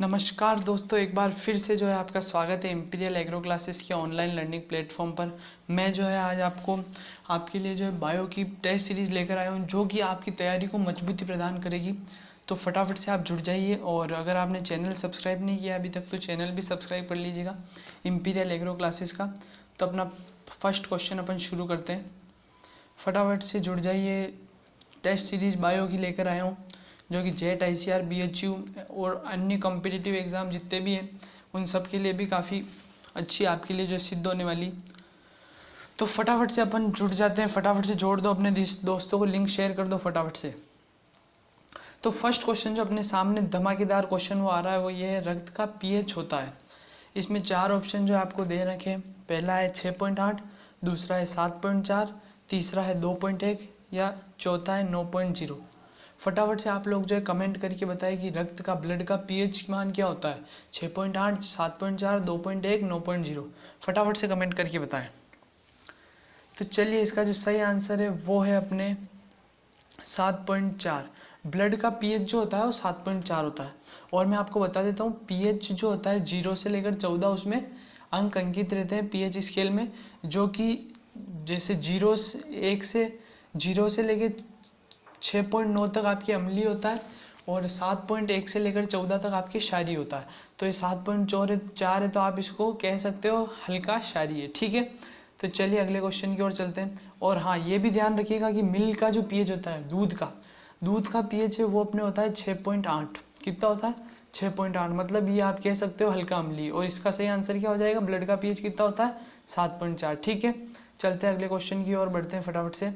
नमस्कार दोस्तों, एक बार फिर से जो है आपका स्वागत है इम्पीरियल एग्रो क्लासेस के ऑनलाइन लर्निंग प्लेटफॉर्म पर। मैं जो है आज आपके लिए जो है बायो की टेस्ट सीरीज़ लेकर आया हूँ, जो कि आपकी तैयारी को मजबूती प्रदान करेगी। तो फटाफट से आप जुड़ जाइए, और अगर आपने चैनल सब्सक्राइब नहीं किया अभी तक तो चैनल भी सब्सक्राइब कर लीजिएगा इम्पीरियल एग्रो क्लासेस का। तो अपना फर्स्ट क्वेश्चन अपन शुरू करते हैं। फटाफट से जुड़ जाइए। टेस्ट सीरीज़ बायो की लेकर आया हूँ, जो कि जेट ICR BHU और अन्य कॉम्पिटिटिव एग्ज़ाम जितने भी हैं उन सब के लिए भी काफ़ी अच्छी आपके लिए जो सिद्ध होने वाली। तो फटाफट से अपन जुड़ जाते हैं, फटाफट से जोड़ दो अपने दोस्तों को, लिंक शेयर कर दो फटाफट से। तो फर्स्ट क्वेश्चन जो अपने सामने धमाकेदार क्वेश्चन वो आ रहा है, वो ये है, रक्त का pH होता है। इसमें 4 ऑप्शन जो आपको दे रखे हैं। पहला है 6.8, दूसरा है 7.4, तीसरा है 2.1 या चौथा है 9.0। फटाफट से आप लोग जो है कमेंट करके बताएं कि रक्त का ब्लड का pH मान क्या होता है। 6.8, 7.4, 2.1, 9.0। फटाफट से कमेंट करके बताएं। तो चलिए, इसका जो सही आंसर है वो है अपने 7.4। ब्लड का pH जो होता है वो 7.4 होता है। और मैं आपको बता देता हूँ, pH जो होता है 0 से लेकर 14 उसमें अंक अंकित रहते हैं pH स्केल में, जो कि जैसे 1 से लेकर 6.9 तक आपकी अम्लीय होता है, और 7.1 से लेकर 14 तक आपके क्षारीय होता है। तो ये 7.4 है, तो आप इसको कह सकते हो हल्का क्षारीय, ठीक है। तो चलिए अगले क्वेश्चन की ओर चलते हैं। और हाँ, ये भी ध्यान रखिएगा कि मिल्क का जो pH होता है, दूध का pH है वो अपने होता है 6.8। कितना होता है? 6.8। मतलब ये आप कह सकते हो हल्का अम्लीय। और इसका सही आंसर क्या हो जाएगा? ब्लड का pH कितना होता है? 7.4, ठीक है। चलते हैं अगले क्वेश्चन की ओर बढ़ते हैं फटाफट से।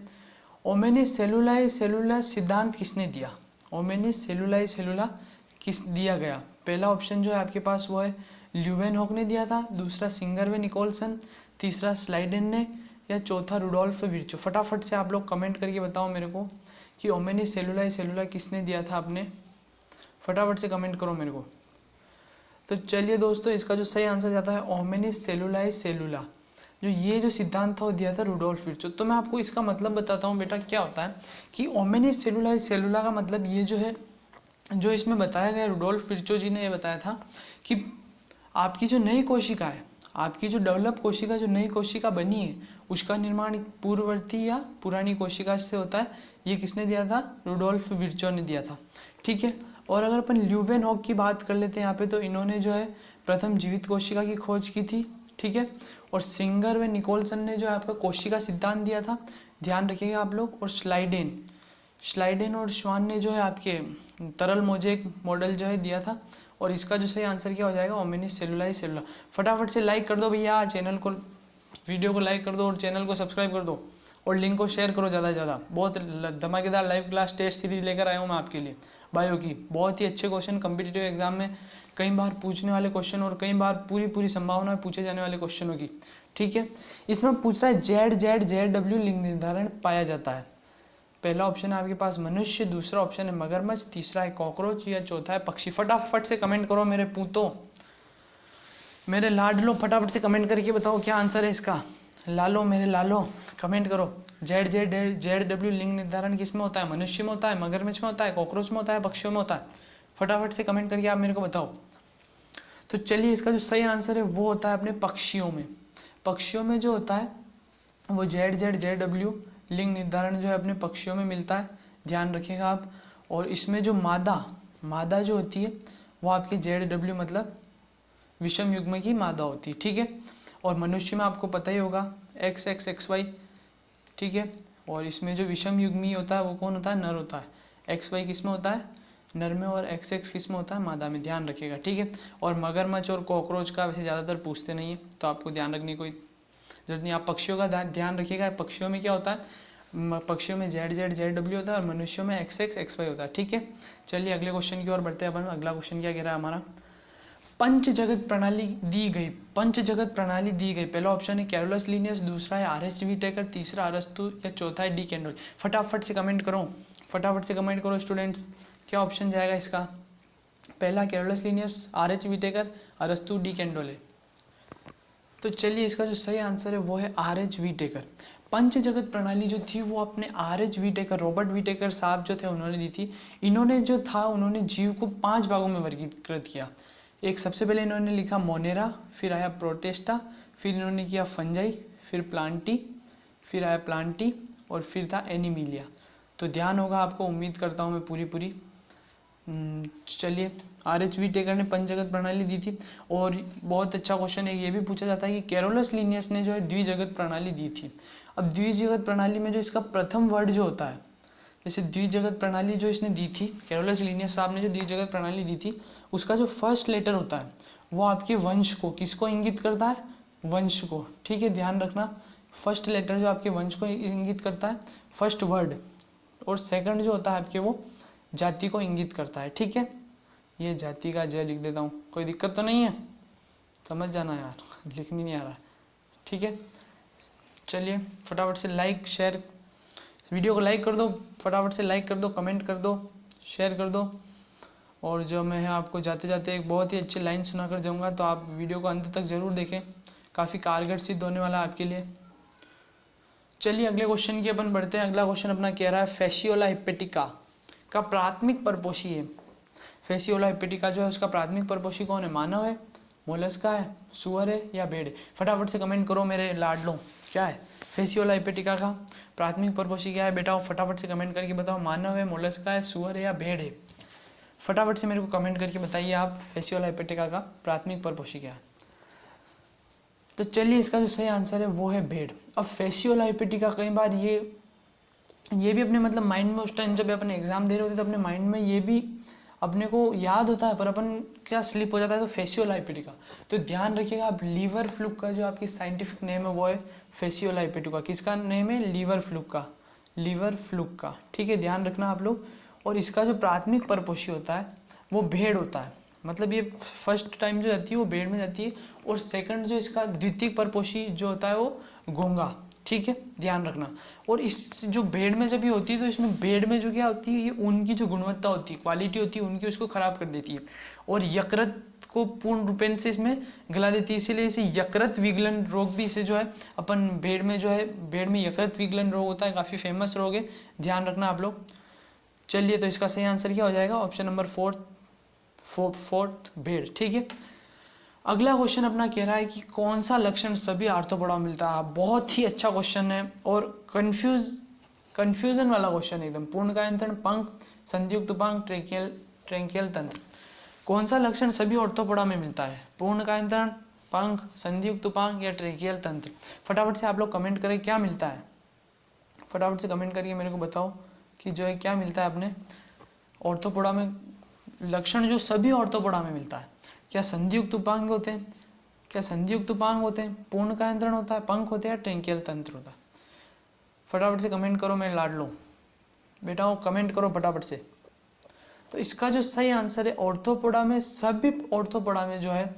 ओमेनिस सेलुलाई सेलुला सिद्धांत किसने दिया? ओमेनिस सेलुलाई सेलुला किस दिया गया? पहला ऑप्शन जो है आपके पास वो है ल्यूवेनहॉक ने दिया था, दूसरा सिंगर व निकोलसन, तीसरा स्लाइडेन ने, या चौथा रुडोल्फ विर्चो। फटाफट से आप लोग कमेंट करके बताओ मेरे को कि ओमेनिस सेलुलाई सेलुला किसने दिया था आपने। फटाफट से कमेंट करो मेरे को। तो चलिए दोस्तों, इसका जो सही आंसर जाता है ओमेनिस सेलुलाई सेलुला। जो सिद्धांत था वो दिया था रुडोल्फ विर्चो। तो मैं आपको इसका मतलब बताता हूँ बेटा, क्या होता है कि ओमेनिस सेलुलाई सेलुला का मतलब ये जो है, जो इसमें बताया गया, रुडोल्फ विर्चो जी ने ये बताया था कि आपकी जो नई कोशिका है, आपकी जो डेवलप कोशिका, जो नई कोशिका बनी है, उसका निर्माण पूर्ववर्ती या पुरानी कोशिका से होता है। ये किसने दिया था? रुडोल्फ विर्चो ने दिया था, ठीक है। और अगर अपन ल्यूवेनहॉक की बात कर लेते हैं यहाँ पे, तो इन्होंने जो है प्रथम जीवित कोशिका की खोज की थी, ठीक है। और सिंगर व निकोलसन ने जो है आपका कोशिका सिद्धांत दिया था, ध्यान रखिएगा आप लोग। और स्लाइडेन और श्वान ने जो है आपके तरल मोजेक मॉडल जो है दिया था। और इसका जो सही आंसर क्या हो जाएगा? ओमेनिस सेलुलाई सेलुला। फटाफट से लाइक कर दो भैया, चैनल को, वीडियो को लाइक कर दो और चैनल को सब्सक्राइब कर दो, और लिंक को शेयर करो ज़्यादा से ज़्यादा। बहुत धमाकेदार लाइव क्लास टेस्ट सीरीज लेकर आया हूँ मैं आपके लिए बायो की। बहुत ही अच्छे क्वेश्चन, कम्पिटिटिव एग्जाम में कई बार पूछने वाले क्वेश्चन, और कई बार पूरी संभावना में पूछे जाने वाले क्वेश्चनों की, ठीक है। इसमें पूछ रहा है ZZ लिंग निर्धारण पाया जाता है। पहला ऑप्शन है आपके पास मनुष्य, दूसरा ऑप्शन है मगरमच्छ, तीसरा है कॉकरोच, या चौथा है पक्षी। फटाफट से कमेंट करो मेरे पूतों, मेरे लाडलो, फटाफट से कमेंट करके बताओ क्या आंसर है इसका। लालो, मेरे लालो, कमेंट करो। ZZ लिंग निर्धारण किस में होता है? मनुष्य में होता है, मगरमच्छ में होता है, कॉकरोच में होता है, पक्षियों में होता है। फटाफट से कमेंट करके आप मेरे को बताओ। तो चलिए, इसका जो सही आंसर है वो होता है अपने पक्षियों में। पक्षियों में जो होता है वो ZZ लिंग निर्धारण जो है अपने पक्षियों में मिलता है, ध्यान रखिएगा आप। और इसमें जो मादा जो होती है वो आपकी ZW मतलब विषम युग्म की मादा होती है, ठीक है। और मनुष्य में आपको पता ही होगा XXXY, ठीक है। और इसमें जो विषम युग्मी होता है वो कौन होता है? नर होता है। XY किस में होता है? नर में। और XX किस में होता है? मादा में, ध्यान रखिएगा, ठीक है। और मगरमच्छ और कॉकरोच का वैसे ज़्यादातर पूछते नहीं है, तो आपको ध्यान रखने की कोई जरूरत नहीं। आप पक्षियों का ध्यान रखिएगा। पक्षियों में क्या होता है? पक्षियों में ZZ होता है, और मनुष्यों में XXXY होता है, ठीक है। चलिए अगले क्वेश्चन की ओर बढ़ते हैं अपन। अगला क्वेश्चन क्या कह रहा है हमारा? पंच जगत प्रणाली दी गई। पहला ऑप्शन है कैरोलस लीनियस, दूसरा है RH विटेकर, तीसरा अरस्तु, या चौथा है डी कैंडोले। फटाफट से कमेंट करो स्टूडेंट्स, क्या ऑप्शन जाएगा इसका? पहला कैरोलस लीनियस, RH विटेकर, अरस्तु, डी कैंडोले। तो चलिए, इसका जो सही आंसर है वो है RH विटेकर। पंचजगत प्रणाली जो थी वो अपने R.H. व्हिटेकर, रॉबर्ट व्हिटेकर साहब जो थे उन्होंने दी थी। इन्होंने जो था उन्होंने जीव को 5 भागों में वर्गीकृत किया। एक सबसे पहले इन्होंने लिखा मोनेरा, फिर आया प्रोटेस्टा, फिर इन्होंने किया फंजाई, फिर प्लांटी, फिर आया प्लांटी और फिर था एनिमिलिया। तो ध्यान होगा आपको, उम्मीद करता हूँ मैं पूरी। चलिए, R.H. व्हिटेकर ने पंचजगत प्रणाली दी थी। और बहुत अच्छा क्वेश्चन है, ये भी पूछा जाता है कि कैरोलस लिनियस ने जो है द्विजगत प्रणाली दी थी। अब द्विजगत प्रणाली में जो इसका प्रथम वर्ड जो होता है, जैसे द्विजगत प्रणाली जो इसने दी थी, कैरोलस लिनियस साहब ने जो द्विजगत प्रणाली दी थी, उसका जो फर्स्ट लेटर होता है वो आपके वंश को, किसको इंगित करता है? वंश को। ठीक है, ध्यान रखना, फर्स्ट लेटर जो आपके वंश को इंगित करता है, फर्स्ट वर्ड, और सेकंड जो होता है आपके वो जाति को इंगित करता है। ठीक है, ये जाति का जय लिख देता हूँ, कोई दिक्कत तो नहीं है, समझ जाना यार, लिखनी नहीं आ रहा है। ठीक है, चलिए फटाफट से लाइक शेयर, वीडियो को लाइक कर दो, फटाफट से लाइक कर दो, कमेंट कर दो, शेयर कर दो। और जो मैं आपको जाते जाते एक बहुत ही अच्छी लाइन सुना कर जाऊँगा, तो आप वीडियो को अंत तक ज़रूर देखें, काफ़ी कारगर सिद्ध होने वाला है आपके लिए। चलिए अगले क्वेश्चन की अपन बढ़ते हैं। अगला क्वेश्चन अपना कह रहा है फैसियोला हिपेटिका का प्राथमिक परपोषी है। फैसियोला हिपेटिका जो है उसका प्राथमिक परपोषी कौन है? मानव है, मोलस्का है, सुअर है या भेड़ है? फटाफट से कमेंट करो मेरे लाडलो, क्या है फैसियोला हिपेटिका का प्राथमिक परपोषी क्या है बेटा? फटाफट से कमेंट करके बताओ, मानव है, मोलस्का है, सुअर है या भेड़ है? फटाफट से मेरे को कमेंट करके बताइए आप, फैसियोला हिपेटिका का प्राथमिक परपोषी क्या है? तो चलिए इसका जो सही आंसर है वो है भेड़। अब फैसियोला हिपेटिका कई बार ये भी अपने मतलब माइंड में उस टाइम जब अपन एग्जाम दे रहे होते तो अपने माइंड में ये भी अपने को याद होता है, पर अपन क्या स्लिप हो जाता है, तो फैसियोला हिपेटिका। तो ध्यान रखिएगा आप, लीवर फ्लूक का जो आपकी साइंटिफिक नेम है वो है फैसियोला हिपेटिका। किसका नेम है? लीवर फ्लूक का, लीवर फ्लूक का। ठीक है, ध्यान रखना आप लोग। और इसका जो प्राथमिक परपोषी होता है वो भेड़ होता है, मतलब ये फर्स्ट टाइम जो जाती है वो भेड़ में जाती है, और सेकंड जो इसका द्वितीयक परपोषी जो होता है वो घोंगा। ठीक है, ध्यान रखना। और इस जो भेड़ में जब ये होती है तो इसमें भेड़ में जो क्या होती है, ये उनकी जो गुणवत्ता होती है, क्वालिटी होती है उनकी, उसको खराब कर देती है और यकृत को पूर्ण रूपेण से इसमें गला देती है। इसीलिए इसे यकृत विगलन रोग भी, इसे जो है अपन भेड़ में जो है, भेड़ में यकृत विगलन रोग होता है, काफ़ी फेमस रोग है, ध्यान रखना आप लोग। चलिए तो इसका सही आंसर क्या हो जाएगा? ऑप्शन नंबर फोर्थ भेड़। ठीक है, अगला क्वेश्चन अपना कह रहा है कि कौन सा लक्षण सभी आर्थ्रोपोडा में मिलता है। बहुत ही अच्छा क्वेश्चन है और कंफ्यूजन वाला क्वेश्चन है एकदम। पूर्णकायंत्रण, पंख, संधियुक्त उपांग, ट्रेंकियल तंत्र, कौन सा लक्षण सभी आर्थ्रोपोडा में मिलता है? पूर्णकायंत्रण, पंख, संधियुक्त उपांग या ट्रेकियल तंत्र? फटाफट से आप लोग कमेंट करें क्या मिलता है, फटाफट से कमेंट करके मेरे को बताओ कि जो है क्या मिलता है अपने आर्थ्रोपोडा में लक्षण जो सभी आर्थ्रोपोडा में मिलता है। क्या संधियुक्त उपांग होते हैं? क्या संधियुक्त उपांग होते हैं? पूर्णकायंत्रण होता है, पंख होते हैं, ट्रेंकियल तंत्र होता है? फटाफट से कमेंट करो मेरे लाडलो बेटा, कमेंट करो फटाफट से। तो इसका जो सही आंसर है आर्थ्रोपोडा में, सभी आर्थ्रोपोडा में जो है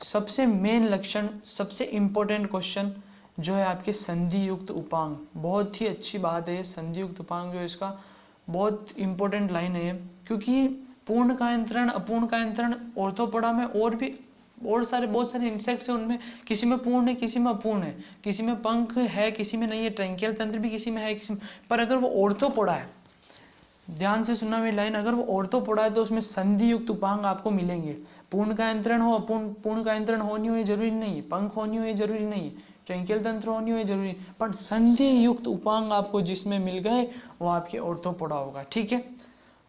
सबसे मेन लक्षण, सबसे इंपॉर्टेंट क्वेश्चन जो है आपके संधियुक्त उपांग। बहुत ही अच्छी बात है, संधियुक्त उपांग जो है इसका बहुत इंपॉर्टेंट लाइन है, क्योंकि पूर्णकायंत्रण, अपूर्णकायंत्रण आर्थ्रोपोडा में और भी बहुत सारे इंसेक्ट्स हैं, उनमें किसी में पूर्ण है, किसी में अपूर्ण है, किसी में पंख है, किसी में नहीं है, ट्रेंकियल तंत्र भी किसी में है, किसी में, पर अगर वो आर्थ्रोपोडा है, ध्यान से सुनना मेरी लाइन, अगर वो आर्थ्रोपोडा है तो उसमें संधियुक्त उपांग आपको मिलेंगे। पूर्णकायंत्रण हो, पूर्णकायंत्रण होनी हो ये जरूरी नहीं है, पंख होनी हो ये जरूरी नहीं है, ट्रेंकियल तंत्र होनी हो ये जरूरी, पर संधियुक्त उपांग आपको जिसमें मिल गए वो आपके आर्थ्रोपोडा होगा। ठीक है,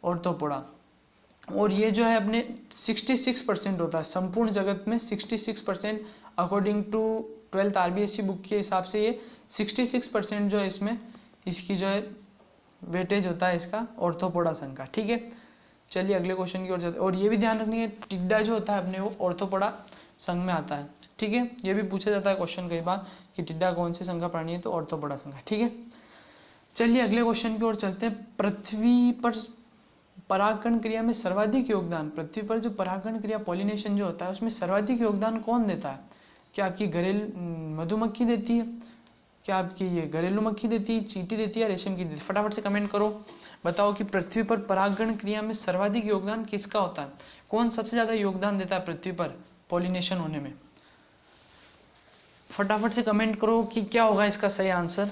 आर्थ्रोपोडा। और ये जो है अपने 66% होता है संपूर्ण जगत में, 66% according to 12th RBSc book के हिसाब से ये 66% जो है इसमें इसकी जो है वेटेज होता है इसका आर्थ्रोपोडा संघ का। ठीक है, चलिए अगले क्वेश्चन की ओर चलते हैं। और ये भी ध्यान रखनी है, टिड्डा जो होता है अपने वो आर्थ्रोपोडा संघ में आता है। ठीक है, ये भी पूछा जाता है क्वेश्चन कई बार कि टिड्डा कौन से संघ का प्राणी है, तो आर्थ्रोपोडा संघ। ठीक है, चलिए अगले क्वेश्चन की ओर चलते हैं। पृथ्वी पर परागकण क्रिया में सर्वाधिक योगदान, पृथ्वी पर जो परागकण क्रिया पॉलिनेशन जो होता है उसमें सर्वाधिक योगदान कौन देता है? क्या आपकी घरेलू मधुमक्खी देती है? क्या आपकी ये घरेलू मक्खी देती है, चींटी देती है, रेशम की देती है? फटाफट से कमेंट करो, बताओ कि पृथ्वी पर परागकण क्रिया में सर्वाधिक योगदान किसका होता है? कौन सबसे ज्यादा योगदान देता है पृथ्वी पर पॉलिनेशन होने में? फटाफट से कमेंट करो कि क्या होगा इसका सही आंसर।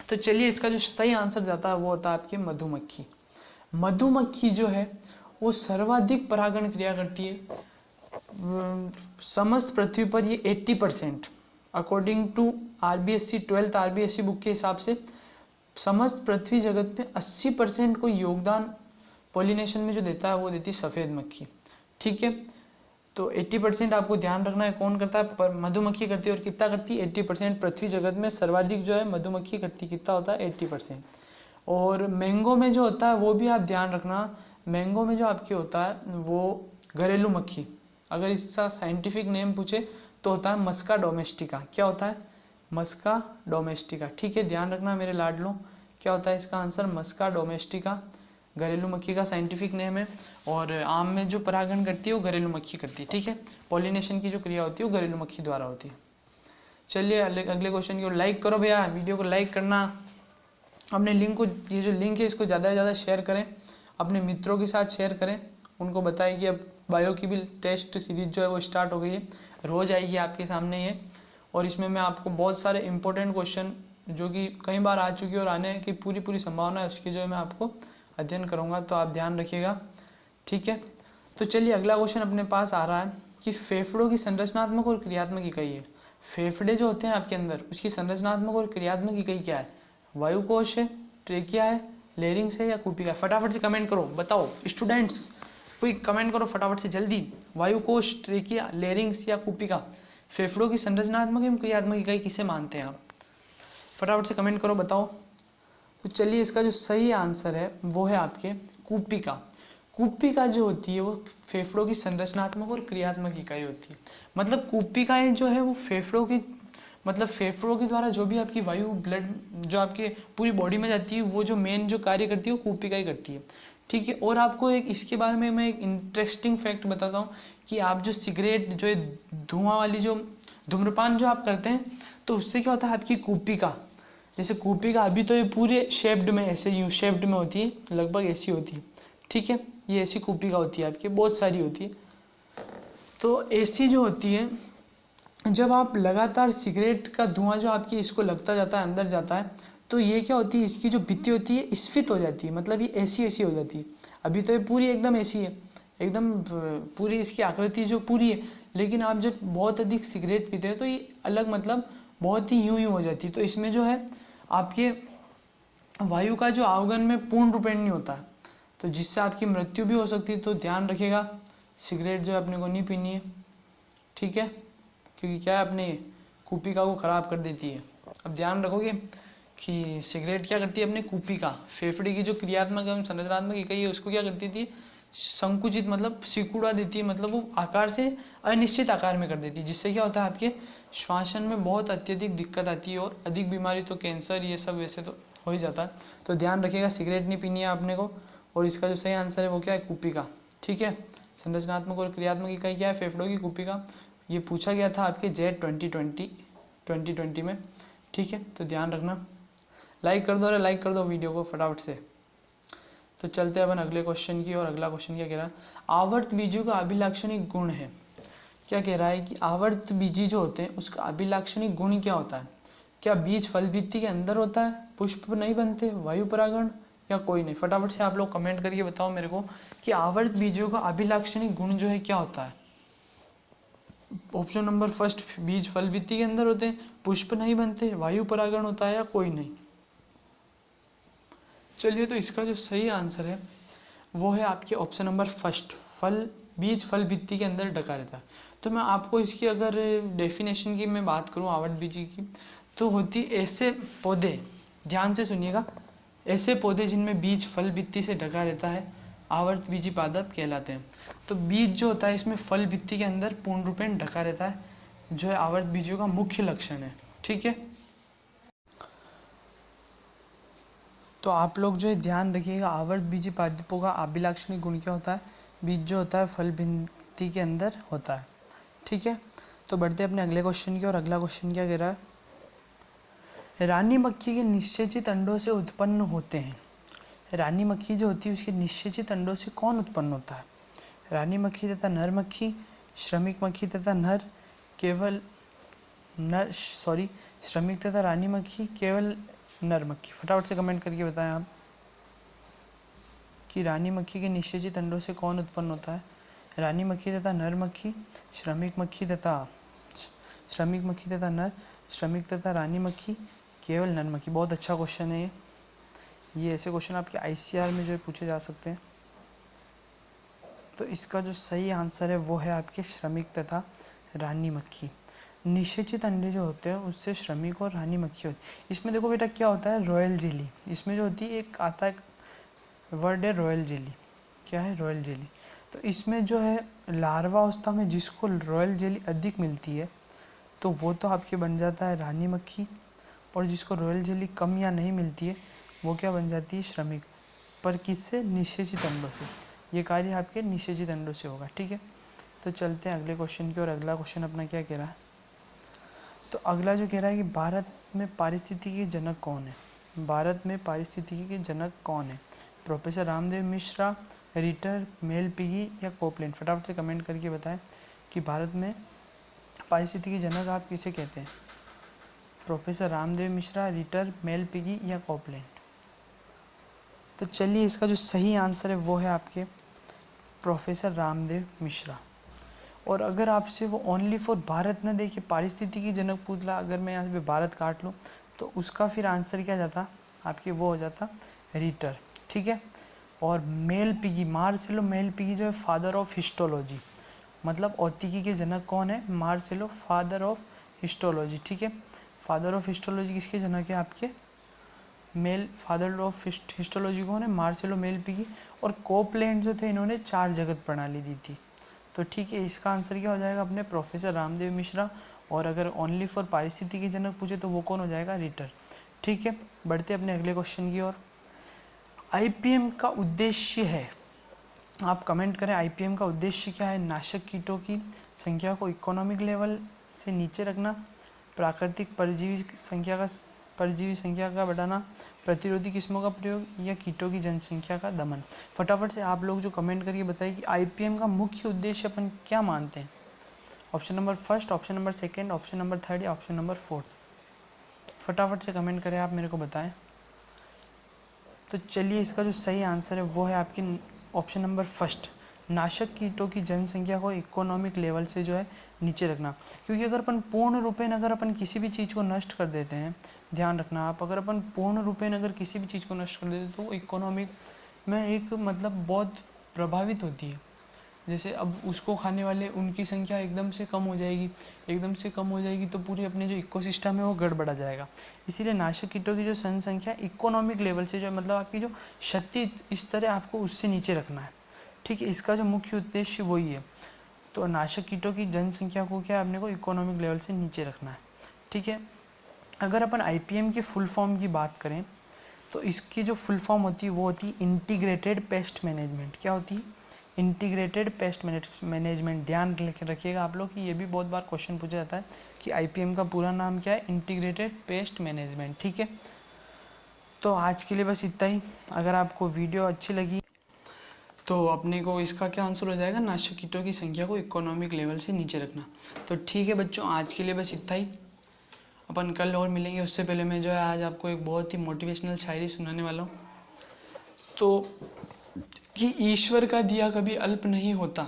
तो चलिए इसका जो सही आंसर जाता है वो होता है आपकी मधुमक्खी। मधुमक्खी जो है वो सर्वाधिक परागण क्रिया करती है। समस्त पृथ्वी पर ये 80% according to RBSC 12th RBSC book के हिसाब से समस्त पृथ्वी जगत में 80% को योगदान पॉलिनेशन में जो देता है वो देती है सफ़ेद मक्खी। ठीक है, तो 80% आपको ध्यान रखना है कौन करता है, पर मधुमक्खी करती है। और कितना करती है? 80%। पृथ्वी जगत में सर्वाधिक जो है मधुमक्खी करती, कितना होता है? 80%। और मैंगो में जो होता है वो भी आप ध्यान रखना, मैंगो में जो आपकी होता है वो घरेलू मक्खी, अगर इसका साइंटिफिक नेम पूछे तो होता है मस्का डोमेस्टिका। क्या होता है? मस्का डोमेस्टिका। ठीक है, ध्यान रखना मेरे लाडलों, क्या होता है इसका आंसर? मस्का डोमेस्टिका घरेलू मक्खी का साइंटिफिक नेम है। और आम में जो परागण करती है वो घरेलू मक्खी करती है। ठीक है, पॉलिनेशन की जो क्रिया होती है वो घरेलू मक्खी द्वारा होती है। चलिए अगले क्वेश्चन की ओर। लाइक करो भैया, वीडियो को लाइक करना, अपने लिंक को, ये जो लिंक है इसको ज़्यादा से ज़्यादा शेयर करें, अपने मित्रों के साथ शेयर करें, उनको बताएं कि अब बायो की भी टेस्ट सीरीज जो है वो स्टार्ट हो गई है, रोज़ आएगी आपके सामने ये। और इसमें मैं आपको बहुत सारे इंपॉर्टेंट क्वेश्चन जो कि कई बार आ चुकी है और आने की पूरी संभावना है उसकी जो है मैं आपको अध्ययन करूँगा, तो आप ध्यान रखिएगा। ठीक है, तो चलिए अगला क्वेश्चन अपने पास आ रहा है कि फेफड़ों की संरचनात्मक और क्रियात्मक इकाई है। फेफड़े जो होते हैं आपके अंदर, उसकी संरचनात्मक और क्रियात्मक इकाई क्या है? वायुकोश है, ट्रेकिया है, लेरिंग्स है या कूपिका है? फटाफट से कमेंट करो, बताओ स्टूडेंट्स, कोई कमेंट करो फटाफट से जल्दी। वायुकोश, ट्रेकिया, लेरिंग्स या कूपिका? फेफड़ों की संरचनात्मक एवं क्रियात्मक इकाई किसे मानते हैं आप? फटाफट से कमेंट करो, बताओ। तो चलिए इसका जो सही आंसर है वो है आपके कूपिका। कूपिका जो होती है वो फेफड़ों की संरचनात्मक और क्रियात्मक इकाई होती है। मतलब कूपिकाएं जो है वो फेफड़ों की, मतलब फेफड़ों के द्वारा जो भी आपकी वायु ब्लड जो आपके पूरी बॉडी में जाती है वो जो मेन जो कार्य करती है वो कूपिका ही करती है। ठीक है, और आपको एक इसके बारे में मैं एक इंटरेस्टिंग फैक्ट बताता हूँ कि आप जो सिगरेट जो धुआं वाली जो धूम्रपान जो आप करते हैं तो उससे क्या होता है आपकी कूपिका, जैसे कूपिका अभी तो ये पूरे शेप्ड में ऐसे यू शेप्ड में होती है, लगभग ऐसी होती है। ठीक है, ये ऐसी कूपिका होती है आपकी, बहुत सारी होती है। तो ऐसी जो होती है, जब आप लगातार सिगरेट का धुआं जो आपकी इसको लगता जाता है, अंदर जाता है, तो ये क्या होती है, इसकी जो भित्ति होती है स्फीत हो जाती है, मतलब ये ऐसी हो जाती है। अभी तो ये पूरी एकदम ऐसी है, एकदम पूरी इसकी आकृति जो पूरी है, लेकिन आप जब बहुत अधिक सिगरेट पीते हैं तो ये अलग, मतलब बहुत ही यूं हो जाती है। तो इसमें जो है आपके वायु का जो आवेगन में पूर्ण रूपेण नहीं होता, तो जिससे आपकी मृत्यु भी हो सकती है। तो ध्यान रखिएगा, सिगरेट जो है अपने को नहीं पीनी है। ठीक है, क्योंकि क्या है अपने कूपिका को ख़राब कर देती है। अब ध्यान रखोगे कि सिगरेट क्या करती है, अपने कूपिका फेफड़े की जो क्रियात्मक एवं संरचनात्मक इकाई है उसको क्या करती थी, संकुचित, मतलब सिकुड़ा देती है, मतलब वो आकार से अनिश्चित आकार में कर देती है, जिससे क्या होता है आपके श्वासन में बहुत अत्यधिक दिक्कत आती है और अधिक बीमारी, तो कैंसर ये सब वैसे तो हो ही जाता है। तो ध्यान रखिएगा, सिगरेट नहीं पीनी है आपने को। और इसका जो सही आंसर है वो क्या है, कूपिका। ठीक है, संरचनात्मक और क्रियात्मक इकाई क्या है, फेफड़ों की कूपिका। ये पूछा गया था आपके जेट 2020 में। ठीक है, तो ध्यान रखना, लाइक कर दो, अरे लाइक कर दो वीडियो को फटाफट से। तो चलते हैं अपन अगले क्वेश्चन की। और अगला क्वेश्चन क्या कह रहा है, आवर्त बीजों का अभिलाक्षणिक गुण है। क्या कह रहा है कि आवर्त बीजी जो होते हैं उसका अभिलाक्षणिक गुण क्या होता है? क्या बीज फल भित्ति के अंदर होता है, पुष्प नहीं बनते, वायु परागण, या कोई नहीं? फटाफट से आप लोग कमेंट करके बताओ मेरे को कि आवर्त बीजों का अभिलाक्षणिक गुण जो है क्या होता है। ऑप्शन नंबर फर्स्ट, बीज फल भित्ति के अंदर होते हैं, पुष्प नहीं बनते, वायु परागण होता है, या कोई नहीं? चलिए, तो इसका जो सही आंसर है वो है आपके ऑप्शन नंबर फर्स्ट, बीज फल भित्ति के अंदर ढका रहता है। तो मैं आपको इसकी अगर डेफिनेशन की मैं बात करूं आवर्त बीजी की, तो होती ऐसे पौधे, ध्यान से सुनिएगा, ऐसे पौधे जिनमें बीज फल भित्ति से ढका रहता है आवर्त बीजी पादप कहलाते हैं। तो बीज जो होता है इसमें फल भित्ति के अंदर पूर्ण रूपेण ढका रहता है, जो है आवर्त बीजों का मुख्य लक्षण है। ठीक है, तो आप लोग जो है ध्यान रखिएगा, आवर्त बीजी पादपों का अभिलाक्षणिक गुण क्या होता है, बीज जो होता है फल भित्ति के अंदर होता है। ठीक है, तो बढ़ते हैं अपने अगले क्वेश्चन की। और अगला क्वेश्चन क्या कह रहा है, रानी मक्खी के निषेचित अंडों से उत्पन्न होते हैं। रानी मक्खी जो होती है उसके निषेचित अंडों से कौन उत्पन्न होता है? रानी मक्खी तथा नर मक्खी, श्रमिक मक्खी तथा श्रमिक तथा रानी मक्खी, केवल नर मक्खी। फटाफट से कमेंट करके बताएं आप कि रानी मक्खी के निषेचित अंडों से कौन उत्पन्न होता है। रानी मक्खी तथा नर मक्खी, श्रमिक मक्खी तथा नर, श्रमिक तथा रानी मक्खी, केवल नर मक्खी। बहुत अच्छा क्वेश्चन है ये ऐसे क्वेश्चन आपके ICR में जो है पूछे जा सकते हैं। तो इसका जो सही आंसर है वो है आपके श्रमिक तथा रानी मक्खी। निषेचित अंडे जो होते हैं उससे श्रमिक और रानी मक्खी होती है। इसमें देखो बेटा क्या होता है, रॉयल जेली। इसमें जो होती है एक आता है वर्ड है रॉयल जेली। क्या है, रॉयल जेली। तो इसमें जो है लार्वा अवस्था में जिसको रॉयल जेली अधिक मिलती है तो वो तो आपके बन जाता है रानी मक्खी, और जिसको रॉयल जेली कम या नहीं मिलती है वो क्या बन जाती है, श्रमिक। पर किससे, निषेचित अंडों से। ये कार्य आपके निषेचित अंडों से होगा। ठीक है, तो चलते हैं अगले क्वेश्चन की। और अगला क्वेश्चन अपना क्या कह रहा है, तो अगला जो कह रहा है कि भारत में पारिस्थितिकी के जनक कौन है। भारत में पारिस्थितिकी के जनक कौन है। Professor Ramdev Mishra, Ritter, Malpighi या कोपलैंड। फटाफट से कमेंट करके बताएं कि भारत में पारिस्थितिकी के जनक आप किसे कहते हैं। Professor Ramdev Mishra, Ritter, Malpighi या कोपलैंड। तो चलिए इसका जो सही आंसर है वो है आपके प्रोफेसर रामदेव मिश्रा। और अगर आपसे वो ओनली फॉर भारत न देखे पारिस्थितिकी जनक पूछ ला, अगर मैं यहाँ पे भारत काट लूँ तो उसका फिर आंसर क्या जाता आपके, वो हो जाता रिटर। ठीक है, और Malpighi, Marcello Malpighi जो है फादर ऑफ हिस्टोलॉजी। मतलब औतिकी के जनक कौन है, मार्सेलो, फादर ऑफ हिस्टोलॉजी। ठीक है, फादर ऑफ हिस्टोलॉजी किसके जनक है आपके, मेल। फादर ऑफ हिस्टोलॉजी कौन है, मार्सेलो मेल पिगी। और कोपलैंड जो थे इन्होंने 4 जगत प्रणाली दी थी। तो ठीक है, इसका आंसर क्या हो जाएगा अपने प्रोफेसर रामदेव मिश्रा। और अगर ओनली फॉर पारिस्थितिकी जनक पूछे तो वो कौन हो जाएगा, रिटर। ठीक है, बढ़ते अपने अगले क्वेश्चन की ओर। IPM का उद्देश्य है, आप कमेंट करें IPM का उद्देश्य क्या है। नाशक कीटों की संख्या को इकोनॉमिक लेवल से नीचे रखना, प्राकृतिक परजीवी संख्या का बढ़ाना, प्रतिरोधी किस्मों का प्रयोग या कीटों की जनसंख्या का दमन। फटाफट से आप लोग जो कमेंट करके बताइए कि IPM का मुख्य उद्देश्य अपन क्या मानते हैं। Option number first, option number second, option number third या ऑप्शन नंबर फोर्थ। फटाफट से कमेंट करें, आप मेरे को बताएं। तो चलिए इसका जो सही आंसर है वो है आपकी ऑप्शन नंबर फर्स्ट, नाशक कीटों की जनसंख्या को इकोनॉमिक लेवल से जो है नीचे रखना। क्योंकि अगर अपन पूर्ण रूपेण अगर अपन किसी भी चीज़ को नष्ट कर देते हैं, ध्यान रखना आप, अगर अपन पूर्ण रूपेण अगर किसी भी चीज़ को नष्ट कर देते हैं तो वो इकोनॉमिक में एक मतलब बहुत प्रभावित होती है। जैसे अब उसको खाने वाले उनकी संख्या एकदम से कम हो जाएगी, एकदम से कम हो जाएगी तो पूरे अपने जो इकोसिस्टम है वो गड़बड़ा जाएगा। इसीलिए नाशक कीटों की जो जनसंख्या इकोनॉमिक लेवल से जो मतलब आपकी जो क्षति इस तरह आपको उससे नीचे रखना है। ठीक है, इसका जो मुख्य उद्देश्य वही है। तो नाशक कीटों की जनसंख्या को क्या अपने को इकोनॉमिक लेवल से नीचे रखना है। ठीक है, अगर अपन IPM की फुल फॉर्म की बात करें तो इसकी जो फुल फॉर्म होती है वो होती है इंटीग्रेटेड पेस्ट मैनेजमेंट। क्या होती है, इंटीग्रेटेड पेस्ट मैनेजमेंट। ध्यान रखिएगा आप लोग कि ये भी बहुत बार क्वेश्चन पूछा जाता है कि IPM का पूरा नाम क्या है, इंटीग्रेटेड पेस्ट मैनेजमेंट। ठीक है, तो आज के लिए बस इतना ही। अगर आपको वीडियो अच्छी लगी तो अपने को इसका क्या आंसर हो जाएगा, नाशक कीटों की संख्या को इकोनॉमिक लेवल से नीचे रखना। तो ठीक है बच्चों, आज के लिए बस इतना ही। अपन कल और मिलेंगे, उससे पहले मैं जो है आज आपको एक बहुत ही मोटिवेशनल शायरी सुनाने वाला हूँ। तो कि ईश्वर का दिया कभी अल्प नहीं होता,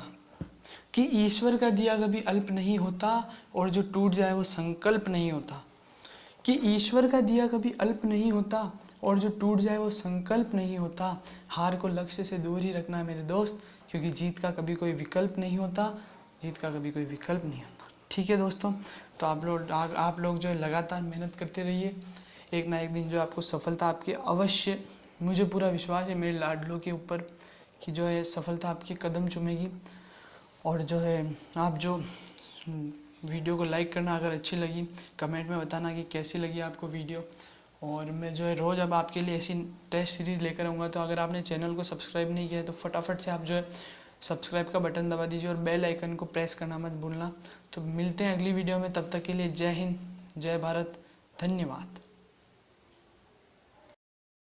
कि ईश्वर का दिया कभी अल्प नहीं होता, और जो टूट जाए वो संकल्प नहीं होता। कि ईश्वर का दिया कभी अल्प नहीं होता, और जो टूट जाए वो संकल्प नहीं होता। हार को लक्ष्य से दूर ही रखना मेरे दोस्त, क्योंकि जीत का कभी कोई विकल्प नहीं होता, जीत का कभी कोई विकल्प नहीं होता। ठीक है दोस्तों, तो आप लोग जो है लगातार मेहनत करते रहिए, एक ना एक दिन जो आपको सफलता आपकी अवश्य, मुझे पूरा विश्वास है मेरे लाडलों के ऊपर कि जो है सफलता आपके कदम चूमेगी। और जो है आप जो वीडियो को लाइक करना, अगर अच्छी लगी कमेंट में बताना कि कैसी लगी आपको वीडियो। और मैं जो है रोज़ अब आपके लिए ऐसी टेस्ट सीरीज़ लेकर आऊँगा। तो अगर आपने चैनल को सब्सक्राइब नहीं किया है तो फटाफट से आप जो है सब्सक्राइब का बटन दबा दीजिए और बेल आइकन को प्रेस करना मत भूलना। तो मिलते हैं अगली वीडियो में, तब तक के लिए जय हिंद, जय भारत, धन्यवाद।